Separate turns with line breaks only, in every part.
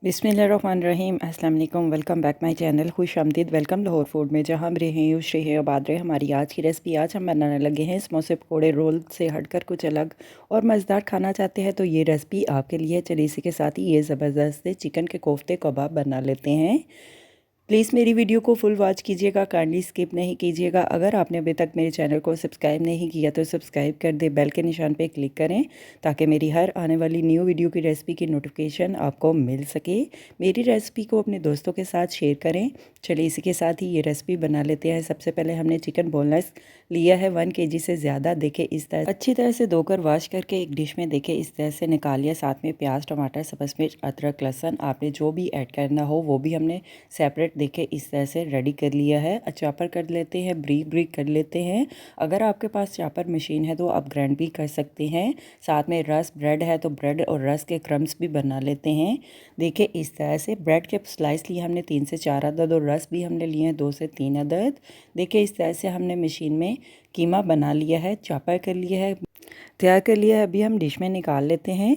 बिस्मिल्लाहिर्रहमानिर्रहीम। अस्सलाम वालेकुम। Welcome back my channel. खुश आमदीद। वेलकम लाहौर फूड में, जहाँ हम रहे यूश रहे आबाद रहे। हमारी आज की रेसिपी, आज हम बनाने लगे हैं समोसे पकौड़े। रोल से हटकर कुछ अलग और मज़ेदार खाना चाहते हैं तो ये रेसिपी आपके लिए। चलिए इसी के साथ ही ये ज़बरदस्त से चिकन के कोफ्ते कबाब बना लेते हैं। प्लीज़ मेरी वीडियो को फुल वॉच कीजिएगा, काइंडली स्किप नहीं कीजिएगा। अगर आपने अभी तक मेरे चैनल को सब्सक्राइब नहीं किया तो सब्सक्राइब कर दे, बेल के निशान पे क्लिक करें ताकि मेरी हर आने वाली न्यू वीडियो की रेसिपी की नोटिफिकेशन आपको मिल सके। मेरी रेसिपी को अपने दोस्तों के साथ शेयर करें। चलिए इसी के साथ ही ये रेसिपी बना लेते हैं। सबसे पहले हमने चिकन बोनलेस लिया है 1 kg से ज़्यादा। देखे इस तरह अच्छी तरह से धोकर वॉश करके एक डिश में देखे इस तरह से निकाल लिया। साथ में प्याज, टमाटर, सब्ज़ मिर्च, अदरक, लहसुन आपने जो भी ऐड करना हो वो भी हमने सेपरेट देखे इस तरह से रेडी कर लिया है। चॉपर कर लेते हैं, ब्रीक ब्रीक कर लेते हैं। अगर आपके पास चॉपर मशीन है तो आप ग्राइंड भी कर सकते हैं। साथ में रस ब्रेड है तो ब्रेड और रस के क्रम्स भी बना लेते हैं। देखिए इस तरह से ब्रेड के स्लाइस लिए हमने 3 से 4 अदद और रस भी हमने लिए हैं 2 से 3 अदद। देखिए इस तरह से हमने मशीन में कीमा बना लिया है, चॉपर कर लिया है, तैयार कर लिया है। अभी हम डिश में निकाल लेते हैं।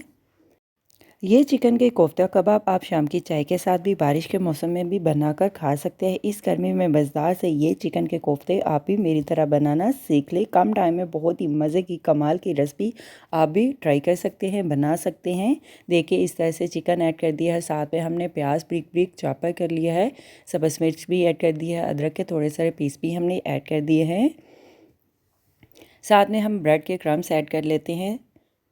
ये चिकन के कोफ्ता कबाब आप शाम की चाय के साथ भी, बारिश के मौसम में भी बनाकर खा सकते हैं। इस गर्मी में मज़ेदार से ये चिकन के कोफ्ते आप भी मेरी तरह बनाना सीख लें। कम टाइम में बहुत ही मज़े की कमाल की रेसिपी आप भी ट्राई कर सकते हैं, बना सकते हैं। देखिए इस तरह से चिकन ऐड कर दिया है, साथ में हमने प्याज ब्रिक ब्रिक चॉपर कर लिया है, सब्ज़ मिर्च भी ऐड कर दिया है, अदरक के थोड़े सारे पीस भी हमने ऐड कर दिए हैं। साथ में हम ब्रेड के क्रम्स ऐड कर लेते हैं।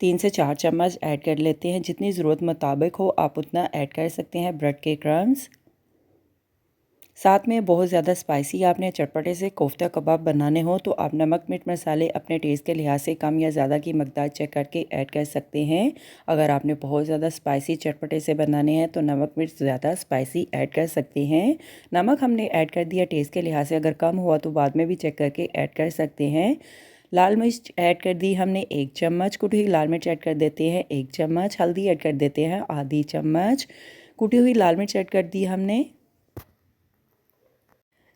3 से 4 चम्मच ऐड कर लेते हैं। जितनी ज़रूरत मुताबिक हो आप उतना ऐड कर सकते हैं ब्रेड के क्रम्स। साथ में बहुत ज़्यादा स्पाइसी आपने चटपटे से कोफ्ता कबाब बनाने हो तो आप नमक मिर्च मसाले अपने टेस्ट के लिहाज से कम या ज़्यादा की मकदार चेक करके ऐड कर सकते हैं। अगर आपने बहुत ज़्यादा स्पाइसी चटपटे से बनाने हैं तो नमक मिर्च ज़्यादा स्पाइसी ऐड कर सकते हैं। नमक हमने ऐड कर दिया टेस्ट के लिहाज से, अगर कम हुआ तो बाद में भी चेक करके ऐड कर सकते हैं। लाल मिर्च ऐड कर दी हमने 1 चम्मच, कुटी हुई लाल मिर्च ऐड कर देते हैं 1 चम्मच, हल्दी ऐड कर देते हैं आधी चम्मच, कुटी हुई लाल मिर्च ऐड कर दी हमने,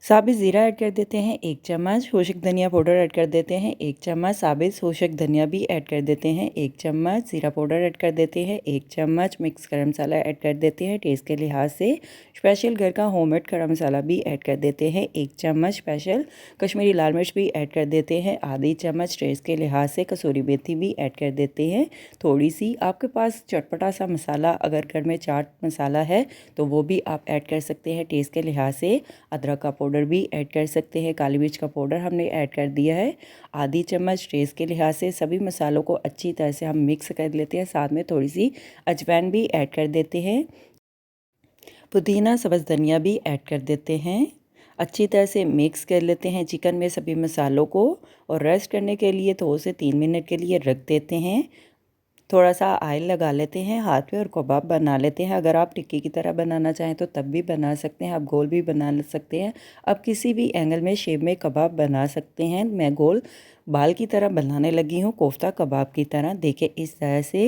साबित ज़ीरा ऐड कर देते हैं 1 चम्मच, खुशक धनिया पाउडर ऐड कर देते हैं 1 चम्मच, साबित खुशक धनिया भी ऐड कर देते हैं 1 चम्मच, ज़ीरा पाउडर ऐड कर देते हैं 1 चम्मच, मिक्स गरम मसाला ऐड कर देते हैं टेस्ट के लिहाज से, स्पेशल घर का होममेड गरम मसाला भी ऐड कर देते हैं 1 चम्मच, स्पेशल कश्मीरी लाल मिर्च भी ऐड कर देते हैं आधी चम्मच, टेस्ट के लिहाज से कसूरी मेथी भी ऐड कर देते हैं थोड़ी सी। आपके पास चटपटा सा मसाला अगर घर में चाट मसाला है तो वो भी आप ऐड कर सकते हैं टेस्ट के लिहाज से। अदरक का पाउडर भी ऐड कर सकते हैं, काली मिर्च का पाउडर हमने ऐड कर दिया है आधी चम्मच टेस्ट के लिहाज से। सभी मसालों को अच्छी तरह से हम मिक्स कर लेते हैं। साथ में थोड़ी सी अजवाइन भी ऐड कर देते हैं, पुदीना सब्ज़ धनिया भी ऐड कर देते हैं। अच्छी तरह से मिक्स कर लेते हैं चिकन में सभी मसालों को और रेस्ट करने के लिए 2 से 3 मिनट के लिए रख देते हैं। थोड़ा सा ऑयल लगा लेते हैं हाथ पे और कबाब बना लेते हैं। अगर आप टिक्की की तरह बनाना चाहें तो तब भी बना सकते हैं, आप गोल भी बना सकते हैं, आप किसी भी एंगल में शेप में कबाब बना सकते हैं। मैं गोल बाल की तरह बनाने लगी हूँ, कोफ्ता कबाब की तरह। देखिए इस तरह से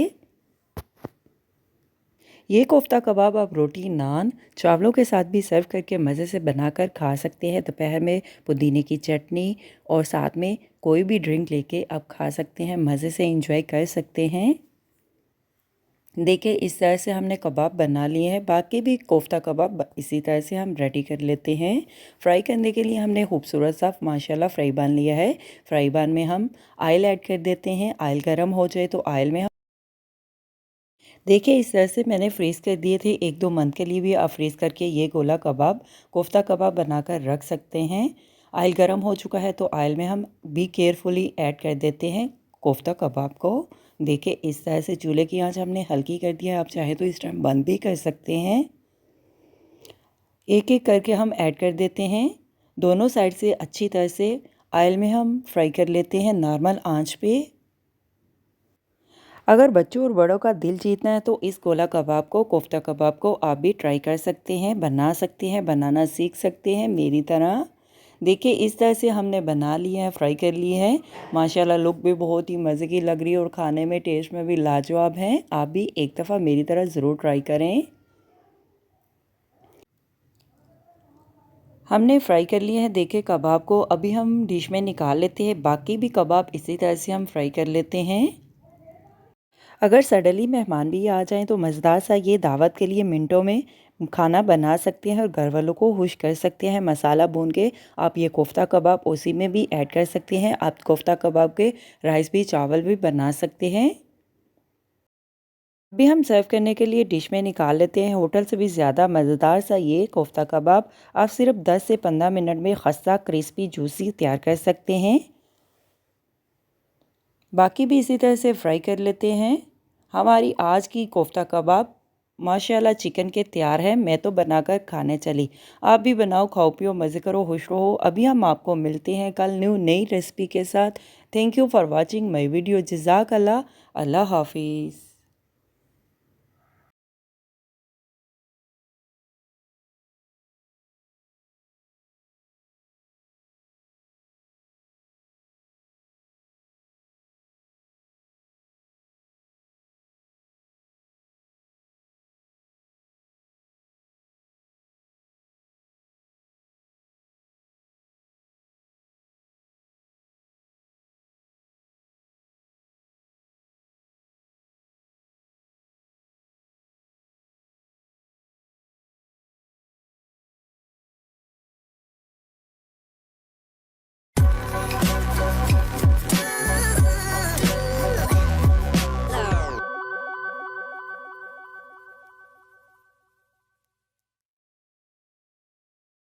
ये कोफ्ता कबाब आप रोटी, नान, चावलों के साथ भी सर्व करके मज़े से बनाकर खा सकते हैं। दोपहर में पुदीने की चटनी और साथ में कोई भी ड्रिंक लेके आप खा सकते हैं, मज़े से एंजॉय कर सकते हैं। देखिए इस तरह से हमने कबाब बना लिए हैं। बाकी भी कोफ्ता कबाब इसी तरह से हम रेडी कर लेते हैं। फ्राई करने के लिए हमने खूबसूरत सा माशाल्लाह फ्राई पैन लिया है। फ्राई पैन में हम ऑयल ऐड कर देते हैं। ऑयल गर्म हो जाए तो ऑयल में हम देखिए इस तरह से मैंने फ्रीज़ कर दिए थे। 1-2 मंथ के लिए भी आप फ्रीज़ करके ये गोला कबाब, कोफ्ता कबाब बनाकर रख सकते हैं। ऑयल गर्म हो चुका है तो ऑयल में हम भी केयरफुली ऐड कर देते हैं कोफ्ता कबाब को। देखिए इस तरह से चूल्हे की आंच हमने हल्की कर दिया है। आप चाहे तो इस टाइम बंद भी कर सकते हैं। एक एक करके हम ऐड कर देते हैं। दोनों साइड से अच्छी तरह से ऑयल में हम फ्राई कर लेते हैं नॉर्मल आंच पे। अगर बच्चों और बड़ों का दिल जीतना है तो इस गोला कबाब को, कोफ्ता कबाब को आप भी ट्राई कर सकते हैं, बना सकते हैं, बनाना सीख सकते हैं मेरी तरह। देखिए इस तरह से हमने बना लिए हैं, फ्राई कर लिए हैं। माशाल्लाह लुक भी बहुत ही मज़े की लग रही है और खाने में टेस्ट में भी लाजवाब हैं। आप भी एक दफ़ा मेरी तरह ज़रूर ट्राई करें। हमने फ्राई कर लिए हैं देखिए कबाब को। अभी हम डिश में निकाल लेते हैं। बाकी भी कबाब इसी तरह से हम फ्राई कर लेते हैं। अगर सडनली मेहमान भी आ जाएं तो मज़ेदार सा ये दावत के लिए मिनटों में खाना बना सकते हैं और घर वालों को खुश कर सकते हैं। मसाला भून के आप ये कोफ्ता कबाब उसी में भी ऐड कर सकते हैं। आप कोफ्ता कबाब के राइस भी चावल भी बना सकते हैं। अभी हम सर्व करने के लिए डिश में निकाल लेते हैं। होटल से भी ज़्यादा मज़ेदार सा ये कोफ्ता कबाब आप सिर्फ 10 से 15 मिनट में खस्ता क्रिस्पी जूसी तैयार कर सकते हैं। बाकी भी इसी तरह से फ्राई कर लेते हैं। हमारी आज की कोफ्ता कबाब माशाल्लाह चिकन के तैयार है। मैं तो बनाकर खाने चली। आप भी बनाओ, खाओ पियो, मज़े करो, खुश रहो। अभी हम आपको मिलते हैं कल नई रेसिपी के साथ। Thank you for watching my video. जज़ाक अल्लाह। अल्लाह हाफिज़।